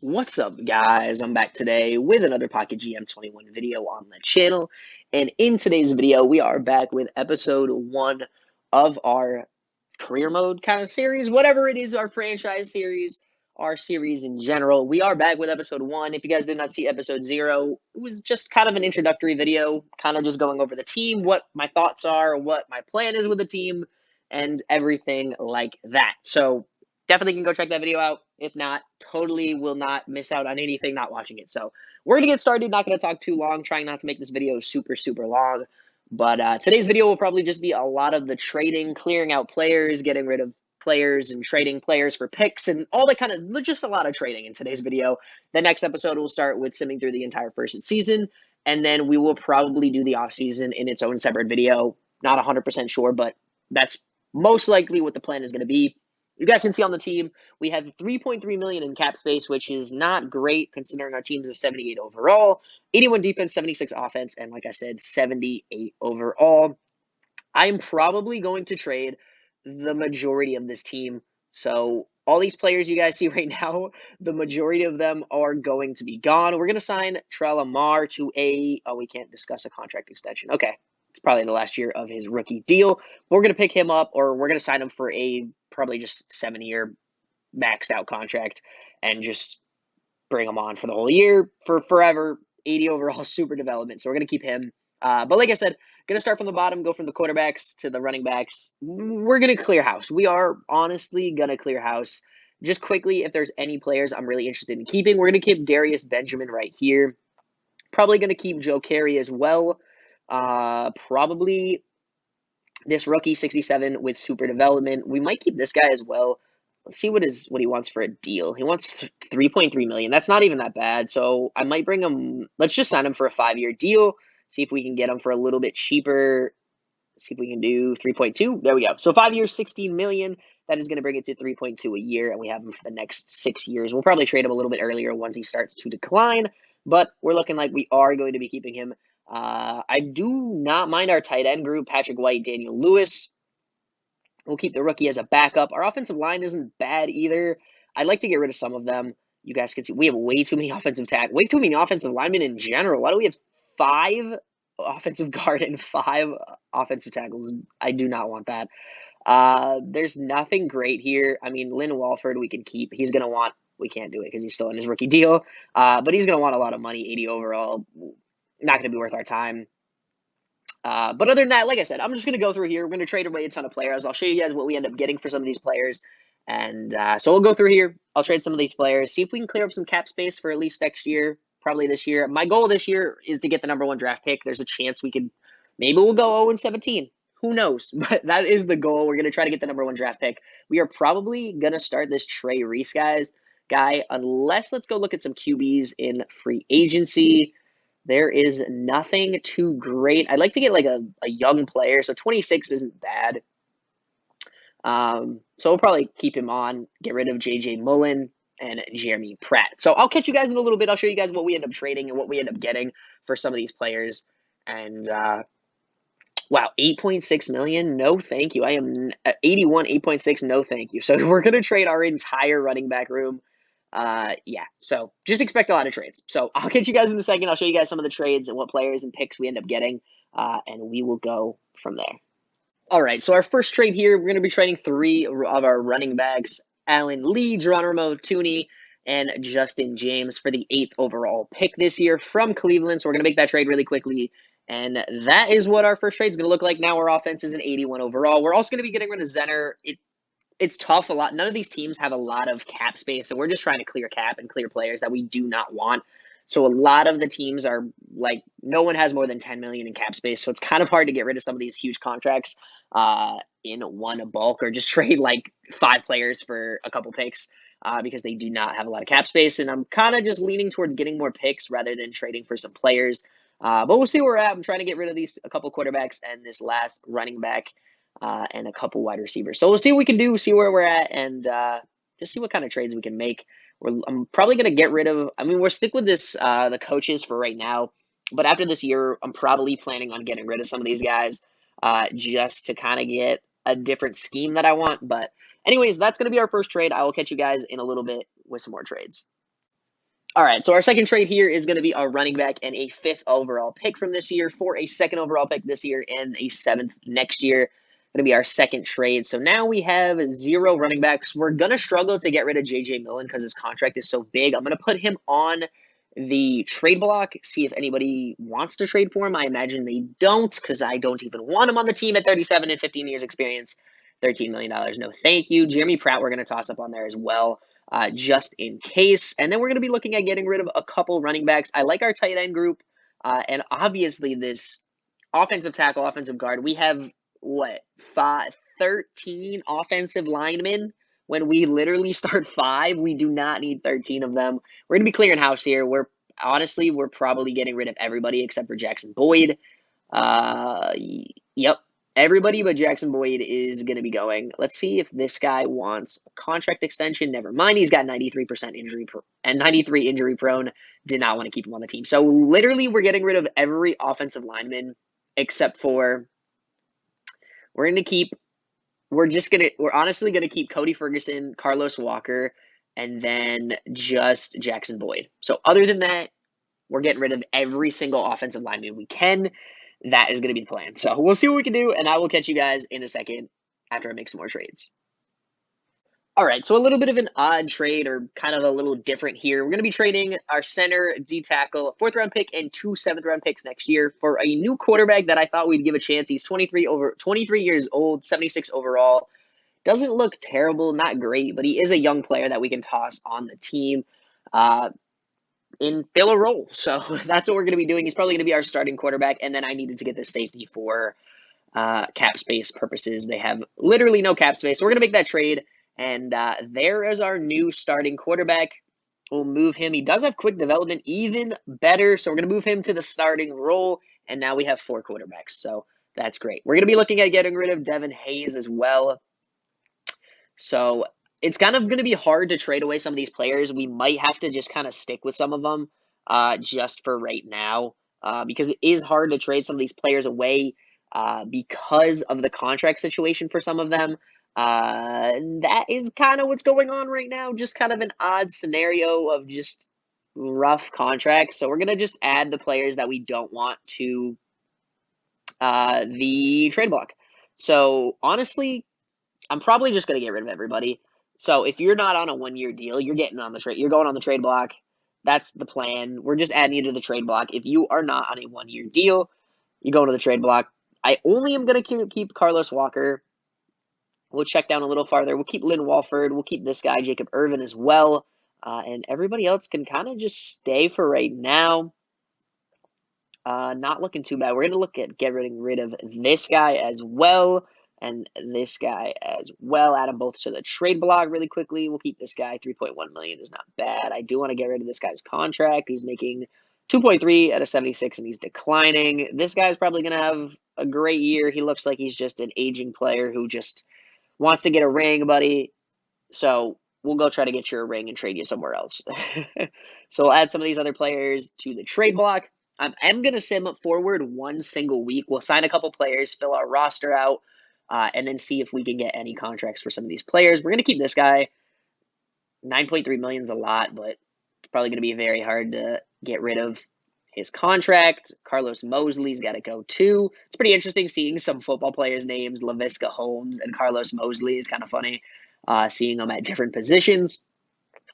What's up, guys? I'm back today with another Pocket GM21 video on the channel. And in today's video, we are back with episode 1 of our career mode kind of series, whatever it is, our franchise series, our series in general. We are back with episode 1. If you guys did not see episode 0, it was just kind of an introductory video, kind of just going over the team, what my thoughts are, what my plan is with the team, and everything like that. So definitely can go check that video out. If not, totally will not miss out on anything not watching it. So we're going to get started. Not going to talk too long. Trying not to make this video super, super long. But today's video will probably just be a lot of the trading, clearing out players, getting rid of players, and trading players for picks, and all that kind of, just a lot of trading in today's video. The next episode will start with simming through the entire first season, and then we will probably do the offseason in its own separate video. Not 100% sure, but that's most likely what the plan is going to be. You guys can see on the team, we have 3.3 million in cap space, which is not great considering our team's a 78 overall, 81 defense, 76 offense, and like I said, 78 overall. I'm probably going to trade the majority of this team. So all these players you guys see right now, the majority of them are going to be gone. We're going to sign Lamar to we can't discuss a contract extension. Okay. It's probably the last year of his rookie deal. We're going to pick him up, or we're going to sign him for a probably just 7-year maxed out contract and just bring him on for the whole year, for forever. 80 overall, super development. So we're going to keep him. But like I said, going to start from the bottom, go from the quarterbacks to the running backs. We're going to clear house. We are honestly going to clear house. Just quickly, if there's any players I'm really interested in keeping, we're going to keep Darius Benjamin right here. Probably going to keep Joe Carey as well. Probably this rookie 67 with super development. We might keep this guy as well. Let's see what he wants for a deal. He wants 3.3 million. That's not even that bad. So I might bring him. Let's just sign him for a 5-year deal. See if we can get him for a little bit cheaper. See if we can do 3.2. There we go. So 5 years, 16 million. That is going to bring it to 3.2 a year, and we have him for the next 6 years. We'll probably trade him a little bit earlier once he starts to decline, but we're looking like we are going to be keeping him. I do not mind our tight end group, Patrick White, Daniel Lewis. We'll keep the rookie as a backup. Our offensive line isn't bad either. I'd like to get rid of some of them. You guys can see we have way too many way too many offensive linemen in general. Why do we have 5 offensive guard and 5 offensive tackles? I do not want that. There's nothing great here. I mean, Lynn Walford we can keep. He's going to want, we can't do it because he's still in his rookie deal. But he's going to want a lot of money, 80 overall. Not going to be worth our time. But other than that, like I said, I'm just going to go through here. We're going to trade away a ton of players. I'll show you guys what we end up getting for some of these players. And so we'll go through here. I'll trade some of these players, see if we can clear up some cap space for at least next year, probably this year. My goal this year is to get the #1 draft pick. There's a chance maybe we'll go 0-17. Who knows? But that is the goal. We're going to try to get the #1 draft pick. We are probably going to start this Trey Reese guy, unless let's go look at some QBs in free agency. There is nothing too great. I'd like to get like a young player, so 26 isn't bad. So we'll probably keep him on, get rid of J.J. Mullen and Jeremy Pratt. So I'll catch you guys in a little bit. I'll show you guys what we end up trading and what we end up getting for some of these players. And wow, 8.6 million? No, thank you. I am 81, 8.6, no, thank you. So we're going to trade our entire running back room. Yeah, so just expect a lot of trades. So I'll catch you guys in a second. I'll show you guys some of the trades and what players and picks we end up getting, and we will go from there. All right, so our first trade here, we're going to be trading 3 of our running backs, Alan Lee, Geronimo Tooney, and Justin James for the 8th overall pick this year from Cleveland. So we're going to make that trade really quickly, and that is what our first trade is going to look like. Now our offense is an 81 overall. We're also going to be getting rid of Zenner. It's tough. None of these teams have a lot of cap space, so we're just trying to clear cap and clear players that we do not want. So a lot of the teams are like, no one has more than 10 million in cap space, so it's kind of hard to get rid of some of these huge contracts in one bulk, or just trade like 5 players for a couple picks because they do not have a lot of cap space. And I'm kind of just leaning towards getting more picks rather than trading for some players. But we'll see where we're at. I'm trying to get rid of a couple quarterbacks and this last running back. And a couple wide receivers. So we'll see what we can do, see where we're at, and just see what kind of trades we can make. I'm probably going to get rid of, we'll stick with this, the coaches for right now. But after this year, I'm probably planning on getting rid of some of these guys just to kind of get a different scheme that I want. But anyways, that's going to be our first trade. I will catch you guys in a little bit with some more trades. All right, so our second trade here is going to be our running back and a 5th overall pick from this year for a 2nd overall pick this year and a 7th next year. Going to be our second trade. So now we have 0 running backs. We're going to struggle to get rid of J.J. Millen because his contract is so big. I'm going to put him on the trade block, see if anybody wants to trade for him. I imagine they don't because I don't even want him on the team at 37 and 15 years experience. $13 million. No, thank you. Jeremy Pratt, we're going to toss up on there as well. Just in case. And then we're going to be looking at getting rid of a couple running backs. I like our tight end group. And obviously this offensive tackle, offensive guard, we have, 13 offensive linemen when we literally start 5. We do not need 13 of them. We're going to be clearing house here. We're probably getting rid of everybody except for Jackson Boyd. Yep. Everybody but Jackson Boyd is going to be going. Let's see if this guy wants a contract extension. Never mind. He's got 93% injury and 93 injury prone. Did not want to keep him on the team. So literally we're getting rid of every offensive lineman except for we're honestly going to keep Cody Ferguson, Carlos Walker, and then just Jackson Boyd. So other than that, we're getting rid of every single offensive lineman we can. That is going to be the plan. So we'll see what we can do, and I will catch you guys in a second after I make some more trades. All right, so a little bit of an odd trade or kind of a little different here. We're going to be trading our center, D tackle, 4th-round pick, and 2 7th-round picks next year for a new quarterback that I thought we'd give a chance. He's 23 years old, 76 overall. Doesn't look terrible, not great, but he is a young player that we can toss on the team. Fill a role. So that's what we're going to be doing. He's probably going to be our starting quarterback. And then I needed to get this safety for cap space purposes. They have literally no cap space. So we're going to make that trade. And there is our new starting quarterback. We'll move him. He does have quick development, even better. So we're going to move him to the starting role. And now we have 4 quarterbacks. So that's great. We're going to be looking at getting rid of Devin Hayes as well. So it's kind of going to be hard to trade away some of these players. We might have to just kind of stick with some of them just for right now because it is hard to trade some of these players away because of the contract situation for some of them. That is kind of what's going on right now. Just kind of an odd scenario of just rough contracts. So we're going to just add the players that we don't want to the trade block. So honestly, I'm probably just going to get rid of everybody. So if you're not on a 1-year deal, you're getting on the trade. You're going on the trade block. That's the plan. We're just adding you to the trade block. If you are not on a 1-year deal, you go to the trade block. I only am going to keep Carlos Walker. We'll check down a little farther. We'll keep Lynn Walford. We'll keep this guy, Jacob Irvin, as well. And everybody else can kind of just stay for right now. Not looking too bad. We're going to look at getting rid of this guy as well. And this guy as well. Add them both to the trade block really quickly. We'll keep this guy. 3.1 million is not bad. I do want to get rid of this guy's contract. He's making 2.3 out of 76, and he's declining. This guy's probably going to have a great year. He looks like he's just an aging player who just wants to get a ring, buddy. So we'll go try to get you a ring and trade you somewhere else. So we'll add some of these other players to the trade block. I'm going to sim forward one single week. We'll sign a couple players, fill our roster out, and then see if we can get any contracts for some of these players. We're going to keep this guy. 9.3 million is a lot, but it's probably going to be very hard to get rid of his contract. Carlos Mosley's got to go too. It's pretty interesting seeing some football players' names. LaVisca Holmes and Carlos Mosley is kind of funny seeing them at different positions.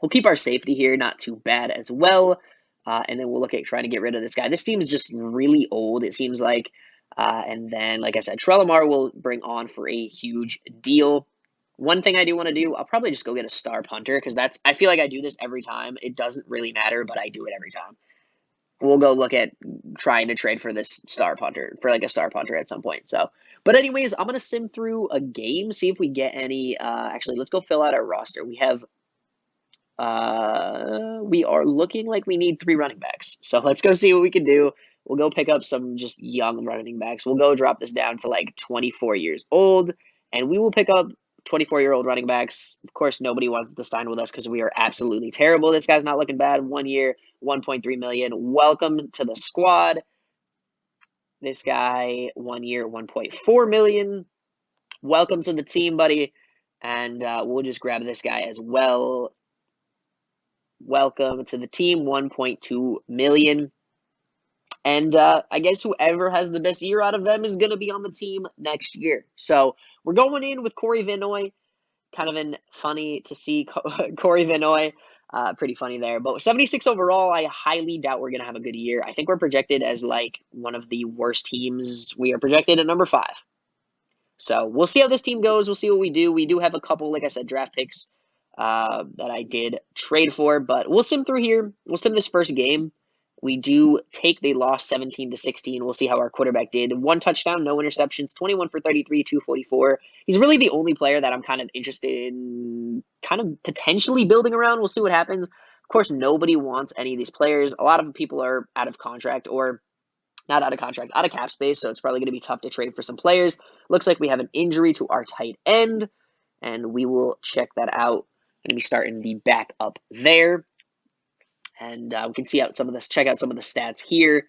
We'll keep our safety here, not too bad as well. And then we'll look at trying to get rid of this guy. This team is just really old, it seems like. And then, like I said, Trelamar will bring on for a huge deal. One thing I do want to do, I'll probably just go get a star punter because I feel like I do this every time. It doesn't really matter, but I do it every time. We'll go look at trying to trade for this star punter, for like a star punter at some point. So, but anyways, I'm going to sim through a game, see if we get any, actually, let's go fill out our roster. We are looking like we need 3 running backs. So let's go see what we can do. We'll go pick up some just young running backs. We'll go drop this down to like 24 years old, and we will pick up 24-year-old running backs. Of course, nobody wants to sign with us because we are absolutely terrible. This guy's not looking bad. 1 year, 1.3 million. Welcome to the squad. This guy, 1 year, 1.4 million. Welcome to the team, buddy. And we'll just grab this guy as well. welcome to the team, 1.2 million. And I guess whoever has the best year out of them is going to be on the team next year. So we're going in with Corey Vanoy. Kind of funny to see Corey Vanoy. Pretty funny there. But 76 overall, I highly doubt we're going to have a good year. I think we're projected as like one of the worst teams. We are projected at number 5. So we'll see how this team goes. We'll see what we do. We do have a couple, like I said, draft picks that I did trade for, but we'll sim through here. We'll sim this first game. We do take they lost 17-16. We'll see how our quarterback did. 1 touchdown, no interceptions, 21 for 33, 244. He's really the only player that I'm kind of interested in kind of potentially building around. We'll see what happens. Of course, nobody wants any of these players. A lot of people are out of contract or not out of contract, out of cap space, so it's probably going to be tough to trade for some players. Looks like we have an injury to our tight end, and we will check that out. Going to be starting the backup there. And we can see out some of this, check out some of the stats here.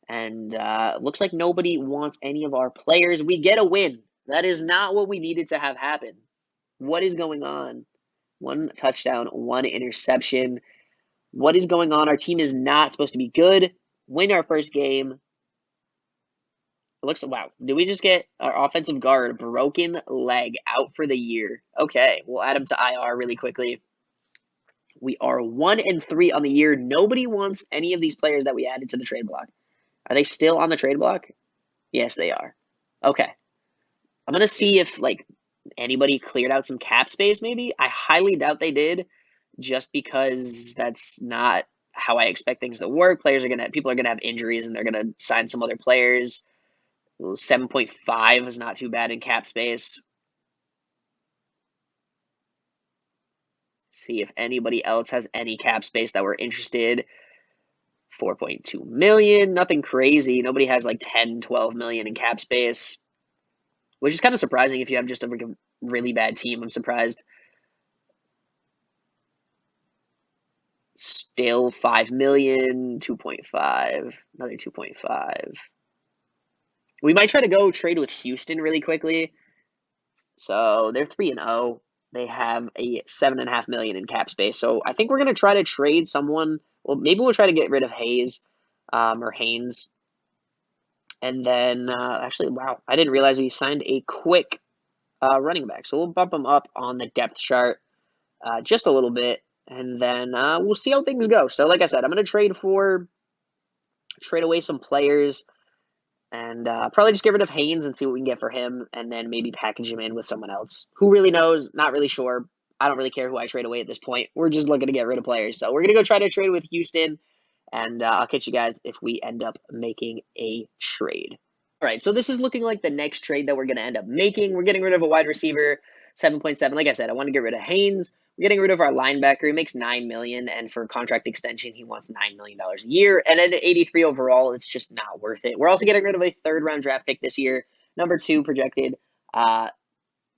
And looks like nobody wants any of our players. We get a win. That is not what we needed to have happen. What is going on? 1 touchdown, 1 interception. What is going on? Our team is not supposed to be good. Win our first game. It looks, wow, did we just get our offensive guard broken leg out for the year? Okay, we'll add him to IR really quickly. We are 1-3 on the year. Nobody wants any of these players that we added to the trade block. Are they still on the trade block? Yes, they are. Okay. I'm going to see if, like, anybody cleared out some cap space, maybe. I highly doubt they did, just because that's not how I expect things to work. People are going to have injuries, and they're going to sign some other players. 7.5 is not too bad in cap space. See if anybody else has any cap space that we're interested. 4.2 million, nothing crazy. Nobody has like 10, 12 million in cap space, which is kind of surprising if you have just a really bad team. I'm surprised. Still 5 million, 2.5, another 2.5. We might try to go trade with Houston really quickly. So they're 3-0. They have a 7.5 million in cap space. So I think we're going to try to trade someone. Well, maybe we'll try to get rid of Hayes or Haynes. And then, actually, wow, I didn't realize we signed a quick running back. So we'll bump him up on the depth chart just a little bit. And then we'll see how things go. So like I said, I'm going to trade away some players. And probably just get rid of Haynes and see what we can get for him, and then maybe package him in with someone else. Who really knows? Not really sure. I don't really care who I trade away at this point. We're just looking to get rid of players. So we're going to go try to trade with Houston, and I'll catch you guys if we end up making a trade. All right, so this is looking like the next trade that we're going to end up making. We're getting rid of a wide receiver, 7.7. Like I said, I want to get rid of Haynes. We're getting rid of our linebacker. He makes $9 million, and for contract extension, he wants $9 million a year. And at 83 overall, it's just not worth it. We're also getting rid of a 3rd-round draft pick this year, number 2 projected.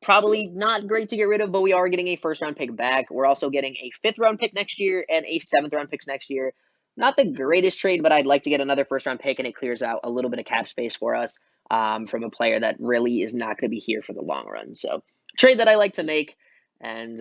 Probably not great to get rid of, but we are getting a 1st-round pick back. We're also getting a 5th-round pick next year and a 7th-round picks next year. Not the greatest trade, but I'd like to get another 1st-round pick, and it clears out a little bit of cap space for us from a player that really is not going to be here for the long run. So trade that I like to make, and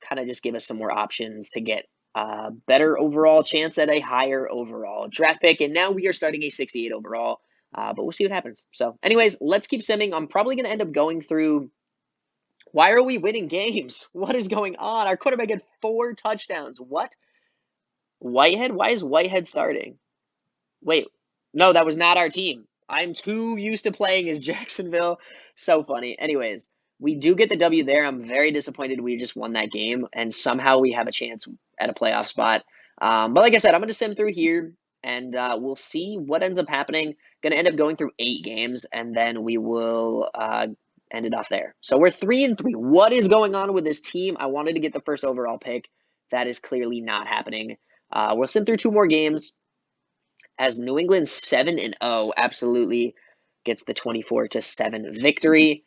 kind of just give us some more options to get a better overall chance at a higher overall draft pick. And now we are starting a 68 overall, but we'll see what happens. So anyways, let's keep simming. I'm probably going to end up going through. Why are we winning games? What is going on? Our quarterback had 4 touchdowns. What? Whitehead? Why is Whitehead starting? Wait, no, that was not our team. I'm too used to playing as Jacksonville. So funny. Anyways, we do get the W there. I'm very disappointed we just won that game, and somehow we have a chance at a playoff spot. But like I said, I'm going to sim through here, and we'll see what ends up happening. Going to end up going through 8 games, and then we will end it off there. So we're 3-3. What is going on with this team? I wanted to get the 1st overall pick. That is clearly not happening. We'll sim through 2 more games. As New England 7-0 absolutely gets the 24-7 victory.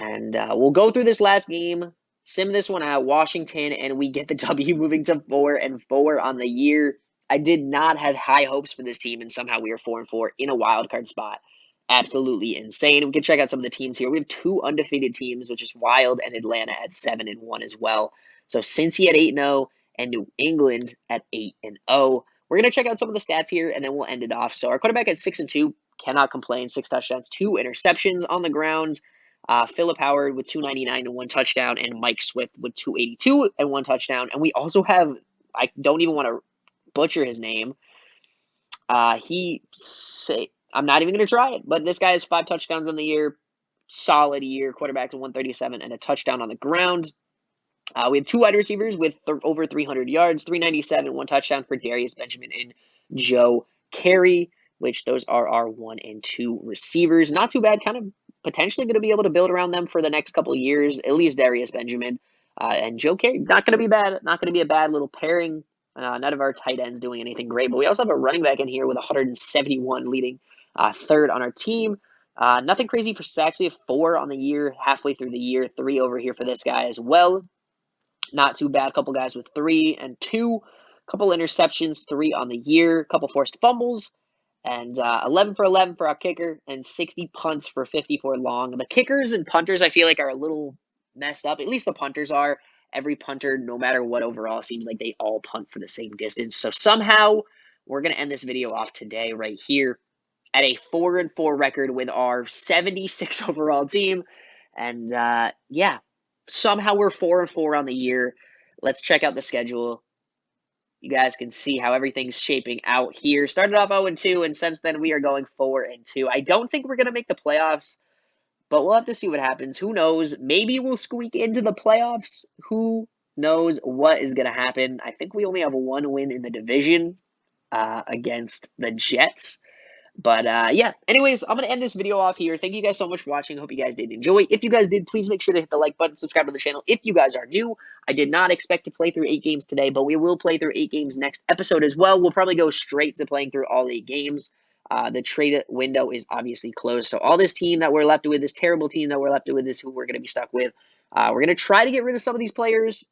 And we'll go through this last game, sim this one out, Washington, and we get the W, moving to 4-4 on the year. I did not have high hopes for this team, and somehow we are 4-4 in a wild card spot. Absolutely insane. We can check out some of the teams here. We have 2 undefeated teams, which is Wild and Atlanta at 7-1 as well. So Cincy at 8-0 and New England at 8-0. We're going to check out some of the stats here, and then we'll end it off. So our quarterback at 6-2, cannot complain. 6 touchdowns, 2 interceptions on the ground. Philip Howard with 299 and 1 touchdown, and Mike Swift with 282 and 1 touchdown. And we also have, I don't even want to butcher his name. I'm not even going to try it, but this guy has 5 touchdowns on the year. Solid year. Quarterback to 137 and a touchdown on the ground. We have 2 wide receivers with over 300 yards, 397, 1 touchdown for Darius Benjamin and Joe Carey, which those are our 1 and 2 receivers. Not too bad. Kind of potentially going to be able to build around them for the next couple of years, at least Darius Benjamin and Joe Carey. Not going to be bad. Not going to be a bad little pairing. None of our tight ends doing anything great, but we also have a running back in here with 171 leading third on our team. Nothing crazy for sacks. We have 4 on the year, halfway through the year, 3 over here for this guy as well. Not too bad. Couple guys with 3 and 2. Couple interceptions, 3 on the year. Couple forced fumbles. And 11 for 11 for our kicker. And 60 punts for 54 long. The kickers and punters, I feel like, are a little messed up. At least the punters are. Every punter, no matter what overall, seems like they all punt for the same distance. So somehow, we're going to end this video off today right here at a 4-4 record with our 76 overall team. And yeah, somehow we're 4-4 on the year. Let's check out the schedule. You guys can see how everything's shaping out here. Started off 0-2, and since then we are going 4-2. I don't think we're going to make the playoffs, but we'll have to see what happens. Who knows? Maybe we'll squeak into the playoffs. Who knows what is going to happen? I think we only have 1 win in the division against the Jets. But yeah, anyways, I'm going to end this video off here. Thank you guys so much for watching. Hope you guys did enjoy. If you guys did, please make sure to hit the like button, subscribe to the channel. If you guys are new, I did not expect to play through 8 games today, but we will play through 8 games next episode as well. We'll probably go straight to playing through all 8 games. The trade window is obviously closed. So all this team that we're left with, this terrible team that we're left with, is who we're going to be stuck with. We're going to try to get rid of some of these players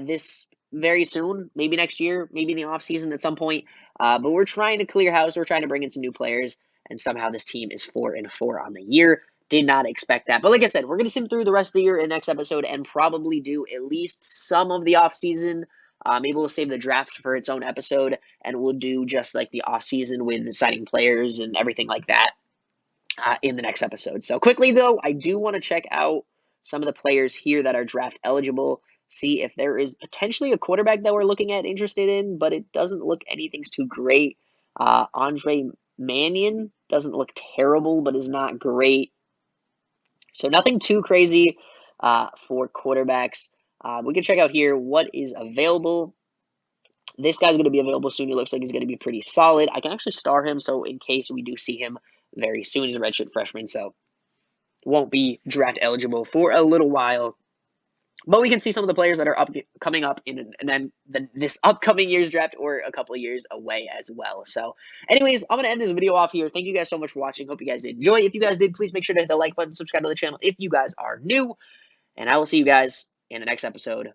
this very soon, maybe next year, maybe in the offseason at some point. But we're trying to clear house. We're trying to bring in some new players. And somehow this team is 4-4 on the year. Did not expect that. But like I said, we're going to sim through the rest of the year in the next episode and probably do at least some of the offseason. Maybe we'll save the draft for its own episode, and we'll do just like the offseason with signing players and everything like that in the next episode. So quickly, though, I do want to check out some of the players here that are draft eligible. See if there is potentially a quarterback that we're looking at interested in, but it doesn't look anything's too great. Andre Mannion doesn't look terrible, but is not great. So nothing too crazy for quarterbacks. We can check out here what is available. This guy's going to be available soon. He looks like he's going to be pretty solid. I can actually star him, so in case we do see him very soon, he's a redshirt freshman, so won't be draft eligible for a little while. But we can see some of the players that are coming up in this upcoming year's draft or a couple of years away as well. So anyways, I'm going to end this video off here. Thank you guys so much for watching. Hope you guys did enjoy. If you guys did, please make sure to hit the like button, subscribe to the channel if you guys are new. And I will see you guys in the next episode,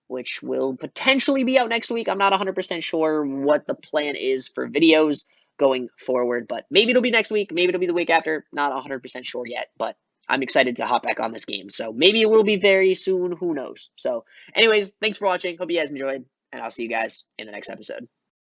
which will potentially be out next week. I'm not 100% sure what the plan is for videos going forward, but maybe it'll be next week. Maybe it'll be the week after. Not 100% sure yet, but I'm excited to hop back on this game. So maybe it will be very soon. Who knows? So anyways, thanks for watching. Hope you guys enjoyed, and I'll see you guys in the next episode.